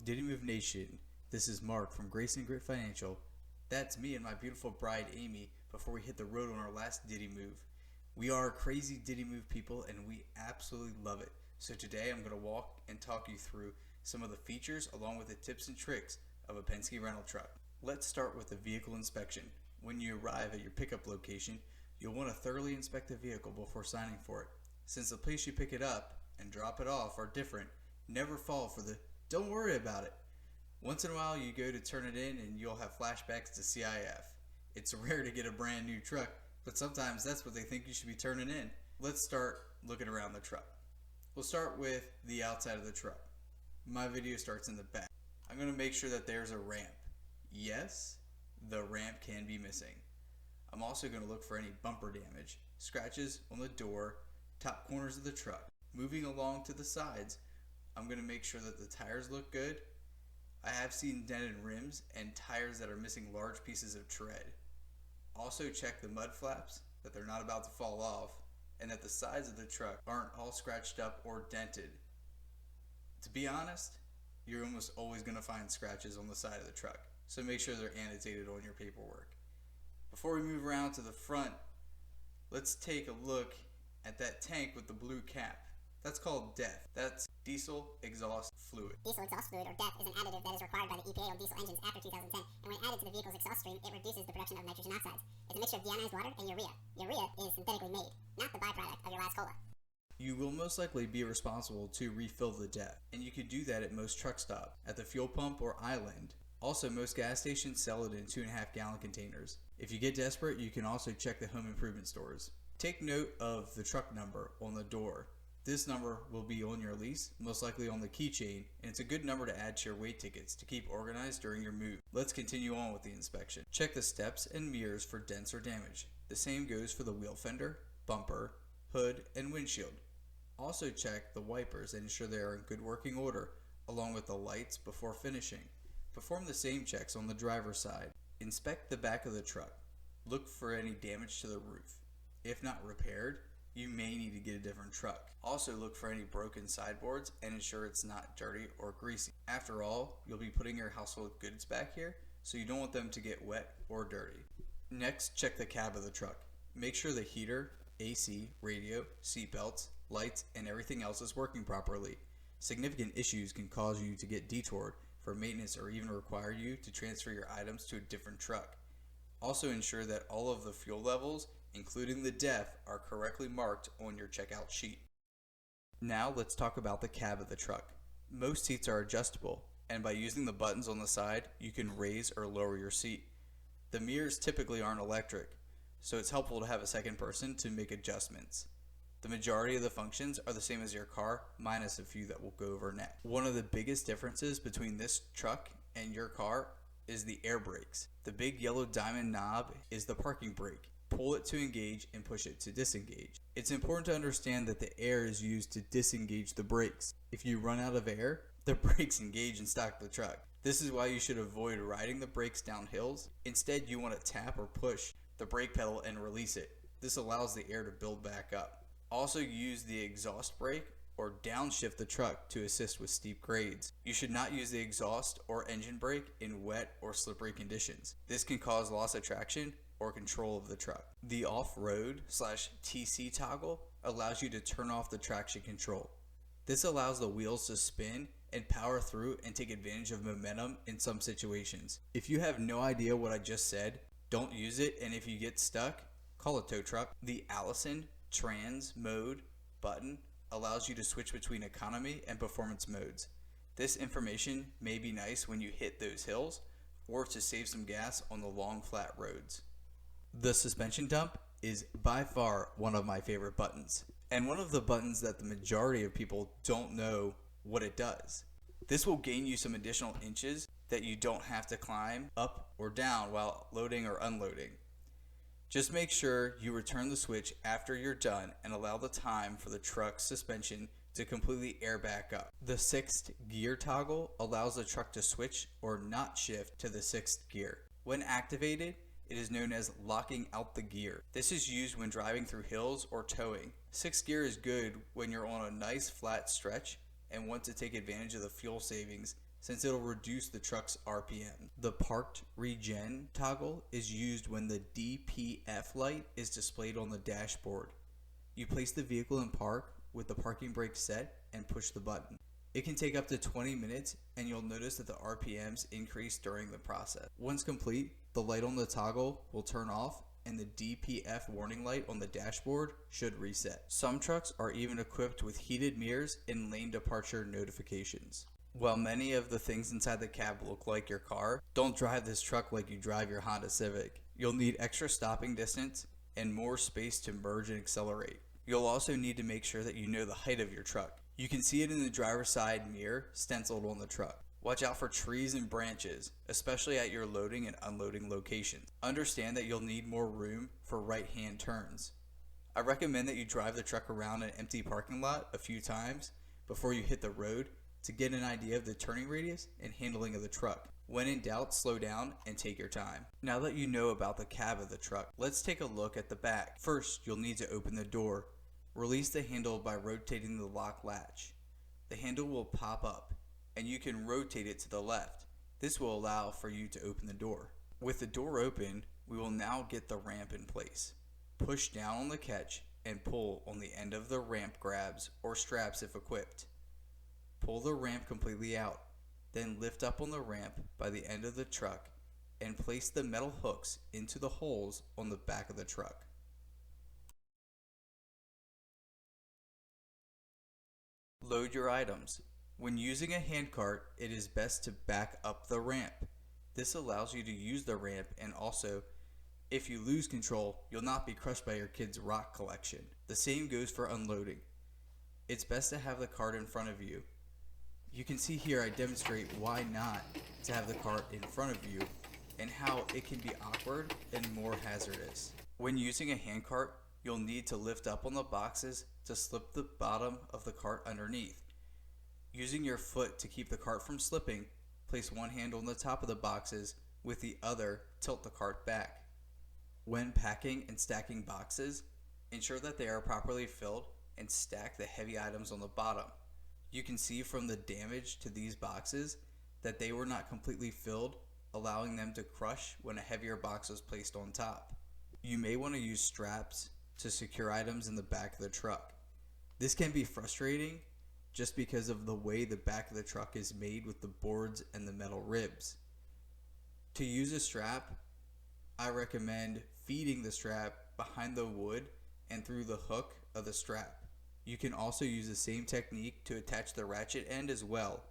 Diddy Move Nation. This is Mark from Grace and Grit Financial. That's me and my beautiful bride Amy before we hit the road on our last Diddy move. We are crazy Diddy Move people and we absolutely love it. So today I'm going to walk and talk you through some of the features along with the tips and tricks of a Penske rental truck. Let's start with the vehicle inspection. When you arrive at your pickup location, you'll want to thoroughly inspect the vehicle before signing for it. Since the place you pick it up and drop it off are different, never fall for the "don't worry about it." Once in a while you go to turn it in and you'll have flashbacks to CIF. It's rare to get a brand new truck, but sometimes that's what they think you should be turning in. Let's start looking around the truck. We'll start with the outside of the truck. My video starts in the back. I'm going to make sure that there's a ramp. Yes, the ramp can be missing. I'm also going to look for any bumper damage, scratches on the door, top corners of the truck. Moving along to the sides, I'm going to make sure that the tires look good. I have seen dented rims and tires that are missing large pieces of tread. Also check the mud flaps, that they're not about to fall off, and that the sides of the truck aren't all scratched up or dented. To be honest, you're almost always going to find scratches on the side of the truck, so make sure they're annotated on your paperwork. Before we move around to the front, let's take a look at that tank with the blue cap. That's called DEF. That's diesel exhaust fluid. Diesel exhaust fluid, or DEF, is an additive that is required by the EPA on diesel engines after 2010, and when added to the vehicle's exhaust stream, it reduces the production of nitrogen oxides. It's a mixture of deionized water and urea. Urea is synthetically made, not the byproduct of your last cola. You will most likely be responsible to refill the DEF, and you could do that at most truck stops, at the fuel pump or island. Also, most gas stations sell it in 2.5 gallon containers. If you get desperate, you can also check the home improvement stores. Take note of the truck number on the door. This number will be on your lease, most likely on the keychain, and it's a good number to add to your weight tickets to keep organized during your move. Let's continue on with the inspection. Check the steps and mirrors for dents or damage. The same goes for the wheel fender, bumper, hood, and windshield. Also check the wipers and ensure they are in good working order, along with the lights before finishing. Perform the same checks on the driver's side. Inspect the back of the truck. Look for any damage to the roof. If not repaired, you may need to get a different truck. Also look for any broken sideboards and ensure it's not dirty or greasy. After all, you'll be putting your household goods back here, so you don't want them to get wet or dirty. Next, check the cab of the truck. Make sure the heater, AC, radio, seat belts, lights, and everything else is working properly. Significant issues can cause you to get detoured for maintenance or even require you to transfer your items to a different truck. Also ensure that all of the fuel levels, including the DEF, are correctly marked on your checkout sheet. Now let's talk about the cab of the truck. Most seats are adjustable, and by using the buttons on the side, you can raise or lower your seat. The mirrors typically aren't electric, so it's helpful to have a second person to make adjustments. The majority of the functions are the same as your car, minus a few that we'll go over next. One of the biggest differences between this truck and your car is the air brakes. The big yellow diamond knob is the parking brake. Pull it to engage and push it to disengage. It's important to understand that the air is used to disengage the brakes. If you run out of air, the brakes engage and stop the truck. This is why you should avoid riding the brakes down hills. Instead, you want to tap or push the brake pedal and release it. This allows the air to build back up. Also use the exhaust brake or downshift the truck to assist with steep grades. You should not use the exhaust or engine brake in wet or slippery conditions. This can cause loss of traction or control of the truck. The off-road/TC toggle allows you to turn off the traction control. This allows the wheels to spin and power through and take advantage of momentum in some situations. If you have no idea what I just said, don't use it, and if you get stuck, call a tow truck. The Allison Trans Mode button allows you to switch between economy and performance modes. This information may be nice when you hit those hills or to save some gas on the long flat roads. The suspension dump is by far one of my favorite buttons, and one of the buttons that the majority of people don't know what it does. This will gain you some additional inches that you don't have to climb up or down while loading or unloading. Just make sure you return the switch after you're done and allow the time for the truck's suspension to completely air back up. The 6th gear toggle allows the truck to switch or not shift to the 6th gear. When activated, it is known as locking out the gear. This is used when driving through hills or towing. 6th gear is good when you're on a nice flat stretch and want to take advantage of the fuel savings since it'll reduce the truck's RPM. The parked Regen toggle is used when the DPF light is displayed on the dashboard. You place the vehicle in park with the parking brake set and push the button. It can take up to 20 minutes and you'll notice that the RPMs increase during the process. Once complete, the light on the toggle will turn off and the DPF warning light on the dashboard should reset. Some trucks are even equipped with heated mirrors and lane departure notifications. While many of the things inside the cab look like your car, don't drive this truck like you drive your Honda Civic. You'll need extra stopping distance and more space to merge and accelerate. You'll also need to make sure that you know the height of your truck. You can see it in the driver's side mirror stenciled on the truck. Watch out for trees and branches, especially at your loading and unloading locations. Understand that you'll need more room for right-hand turns. I recommend that you drive the truck around an empty parking lot a few times before you hit the road to get an idea of the turning radius and handling of the truck. When in doubt, slow down and take your time. Now that you know about the cab of the truck, let's take a look at the back. First, you'll need to open the door. Release the handle by rotating the lock latch. The handle will pop up and you can rotate it to the left. This will allow for you to open the door. With the door open, we will now get the ramp in place. Push down on the catch and pull on the end of the ramp grabs or straps if equipped. Pull the ramp completely out, then lift up on the ramp by the end of the truck and place the metal hooks into the holes on the back of the truck. Load your items. When using a handcart, it is best to back up the ramp. This allows you to use the ramp, and also, if you lose control, you'll not be crushed by your kid's rock collection. The same goes for unloading. It's best to have the cart in front of you. You can see here I demonstrate why not to have the cart in front of you and how it can be awkward and more hazardous. When using a handcart, you'll need to lift up on the boxes to slip the bottom of the cart underneath. Using your foot to keep the cart from slipping, place one hand on the top of the boxes, with the other tilt the cart back. When packing and stacking boxes, ensure that they are properly filled and stack the heavy items on the bottom. You can see from the damage to these boxes that they were not completely filled, allowing them to crush when a heavier box was placed on top. You may want to use straps to secure items in the back of the truck. This can be frustrating just because of the way the back of the truck is made with the boards and the metal ribs. To use a strap, I recommend feeding the strap behind the wood and through the hook of the strap. You can also use the same technique to attach the ratchet end as well.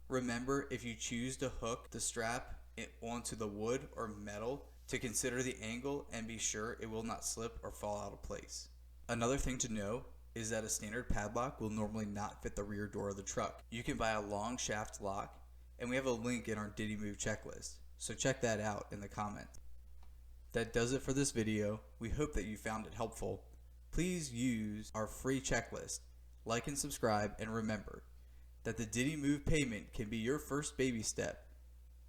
Remember, if you choose to hook the strap onto the wood or metal, to consider the angle and be sure it will not slip or fall out of place. Another thing to know is that a standard padlock will normally not fit the rear door of the truck. You can buy a long shaft lock, and we have a link in our DITY Move checklist, so check that out in the comments. That does it for this video. We hope that you found it helpful. Please use our free checklist, like and subscribe, and remember that the DITY Move payment can be your first baby step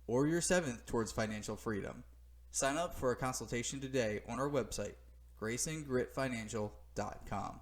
or your 7th towards financial freedom. Sign up for a consultation today on our website, graceandgritfinancial.com.